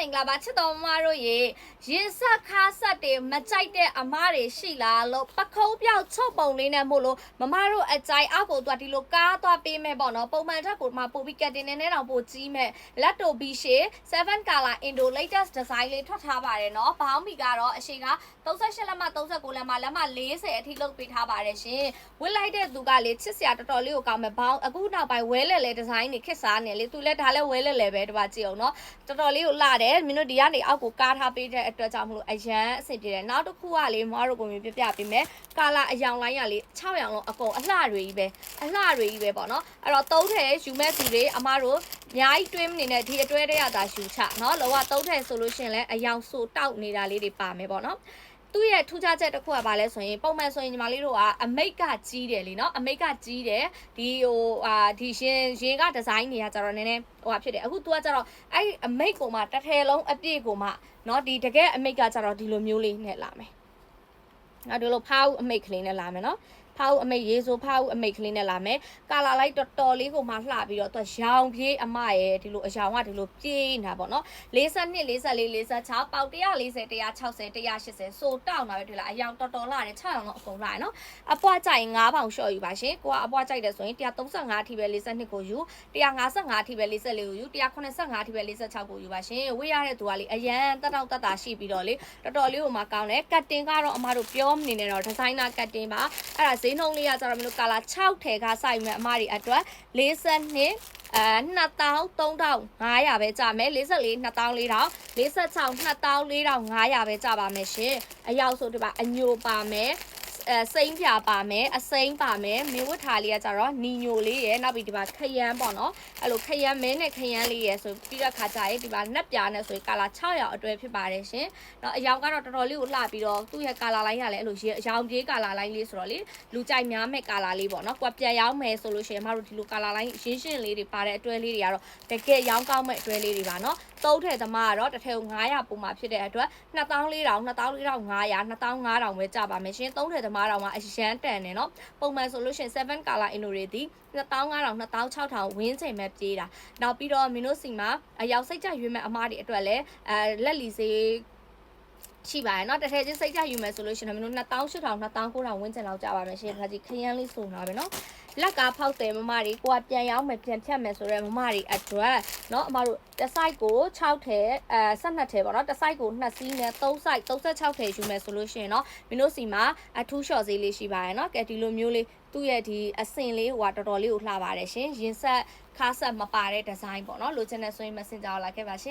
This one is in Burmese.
င်္ဂလာပါချစ်တော်မတို့ရေရင်ဆက်ခါဆက်တွေမကြိုက်တဲ့အမားတွေရှိလားလို့ပခုံးပြောက်ချုပ်ပုံလေးနဲ့မို့လို့မမတို့အကြိုက်အောက်ကိုသွားဒီလိုကားသွားပေးမယ်ပေါ့နော်ပုံမှန်ထက်ကိုမှပို့ပြီးကတ်တင်နေတော့ပို့ကြီးမဲ့လက်တိုဘီရှေ7 color Indo latest design လေးထွက်ထားပါတယ်နော်ဘောင်းမီကတော့အရှိက38လက်မှ39လက်မှလက်မှ40အထိလုပ်ပေးထားပါတယ်ရှင်ဝစ်လိုက်တဲ့သူကလေချစ်စရာတော်တော်လေးကိုကောင်းမဲ့ဘောင်းအခုနောက်ပိုင်းဝဲလဲလဲဒီဇိုင်းတွေခစ်စားနေလေသူလည်းဒါလည်းဝဲလဲလဲပဲတပါကြည့်အောင်နော်တော်တော်လေးကိုလာတယ်မင်းတို့ဒီကနေအောက်ကိုကားထားပေးတဲ့အတွက်ကြောင့်မလို့အရန်အဆင်ပြေတယ်နောက်တစ်ခုကလေမအားတို့ကိုမျိုးပြပြပေးမယ်ကာလာအယောင်လိုင်းကလေ6ရောင်လုံးအကုန်အလှတွေကြီးပဲပေါ့နော်အဲ့တော့သုံးထည်ယူမဲ့သူတွေအမတို့အများကြီးတွင်းမနေနဲ့ဒီအတွဲတဲ့ရတာယူချနော်လောကသုံးထည်ဆိုလို့ရှင်လဲအယောင်ဆိုတောက်နေတာလေးတွေပါမယ်ပေါ့နော်သူ့ရဲ့ထူးခြားချက်တစ်ခုကဘာလဲဆိုရင်ပုံမှန်ဆိုရင်ညီမလေးတို့ကအမိတ်ကကြီးတယ်လीနော်အမိတ်ကကြီးတယ်ဒီဒီရင်ကဒီဇိုင်းတွေကကြတော့နည်းနည်းဖြစ်တယ်အခု तू ကကြတော့အဲ့အမိတ်ကိုမှတစ်ထည်လုံးအပြည့်ကိုမှနော်ဒီတကယ်အမိတ်ကကြတော့ဒီလိုမျိုးလေးနဲ့လာမယ်နော်ဒီလိုဖောက်အမိတ်ကလေးနဲ့လာမယ်နော်ဖောက်အမိတ်ရေးဆိုဖောက်အမိတ်ကလေးနဲ့လာမယ်ကာလာလိုက်တော်တော်လေးကိုမှလှပြီးတော့သူရောင်ပြေးအမရဲ့ဒီလိုအရောင်ကဒီလိုပြေးနေတာပေါ့နော်42 44 46ပေါက်140 160 180ဆိုတောက်တာပဲတွေ့လားအရောင်တော်တော်လှတယ်6ရောင်တော့အကုန်လှတယ်နော်အပွားကြိုင်9ပေါင်လျှော့ယူပါရှင်ကိုကအပွားကြိုက်တယ်ဆိုရင်135အထိပဲ42ကိုယူ155အထိပဲ44ကိုယူ185အထိပဲ46ကိုယူပါရှင်ဝေးရတဲ့သူကလေအရန်တက်တောက်တက်တာရှိပြီးတော့လေတော်တော်လေးကိုမှကောင်းတယ်ကတ်တင်ကတော့အမတို့ပြောမနေနဲ့တော့ဒီဇိုင်နာကတ်တင်ပါအဲ့ဒါဈေးနှုန်းလေးကကျတော့မလို့ကာလာ6ထည်ကစိုက်မယ်အမတွေအတွက်42 23,500ပဲကြာမယ်44 24,000 46 24,500ပဲကြာပါမယ်ရှင်အရောက်ဆိုဒီပါအညိုပါမယ်စိမ့်ပြပါမယ်အစိမ့်ပါမယ်မင်းဝတ်ထားလေးကကြတော့နီညိုလေးရယ်နောက်ပြီးဒီပါခရမ်းပေါ့နော်အဲ့လိုခရမ်းမဲနဲ့ခရမ်းလေးရယ်ဆိုပြီးတော့ခါကြရဲဒီပါနှက်ပြားနဲ့ဆိုရင်ကာလာ6ရောင်အတွဲဖြစ်ပါတယ်ရှင်เนาะအရောင်ကတော့တော်တော်လေးကိုလှပြီးတော့သူ့ရဲ့ကာလာလိုင်းကလည်းအဲ့လိုအရောင်ပြေးကာလာလိုင်းလေးဆိုတော့လေလူကြိုက်များမဲ့ကာလာလေးပေါ့နော်ကွာပြန်ရောင်းမယ်ဆိုလို့ရှိရင်မတို့ဒီလိုကာလာလိုင်းရင်းရှင်းလေးတွေပါတဲ့အတွဲလေးတွေကတော့တကယ်ရောင်းကောင်းမဲ့အတွဲလေးတွေပါเนาะသုံးထည်သမားကတော့တစ်ထည်ကို900ပုံမှာဖြစ်တဲ့အတွက်24,000 24,500 25,000ပဲကြာပါမယ်ရှင်သုံးထည်သမားတော့အရန်တန်နေเนาะပုံမှန်ဆိုလို့ရှိရင်7 color Indo တွေဒီ25,000 26,000ဝင်းချိန်ပဲပြေးတာနောက်ပြီးတော့မင်းတို့စီမှာအရောက်စိတ်ကြရွေးမဲ့အမားတွေအတွက်လည်းလက်လီစေးရှိပါရဲ့เนาะတစ်ထည်ချင်းစိတ်ကြယူမယ်ဆိုလို့ရှိရင်မင်းတို့28,000 29,000ဝင်းချင်လောက်ကြပါမယ်ရှင်ခါကြီးခရမ်းလေးစုံတာပဲเนาะလက်ကဖောက်တယ်မမတွေကိုကပြန်ရောင်းမယ်ပြန်ဖြတ်မယ်ဆိုတော့မမတွေအတွက်เนาะအမတို့တစ် site ကို6ထည်12ထည်ပေါ့เนาะတစ် site ကို2စီးနဲ့3 site 36ထည်ယူမယ်ဆိုလို့ရှိရင်เนาะမင်းတို့စီမှာအထူးလျှော့ဈေးလေးရှိပါရဲ့เนาะကဲဒီလိုမျိုးလေးသူ့ရဲ့ဒီအစင်လေးဟိုကတော်တော်လေးကိုလှပါတယ်ရှင်ရင်ဆက်ခါဆက်မပါတဲ့ဒီဇိုင်းပေါ့เนาะလိုချင်တဲ့ဆိုရင် Messenger လာခဲ့ပါရှင်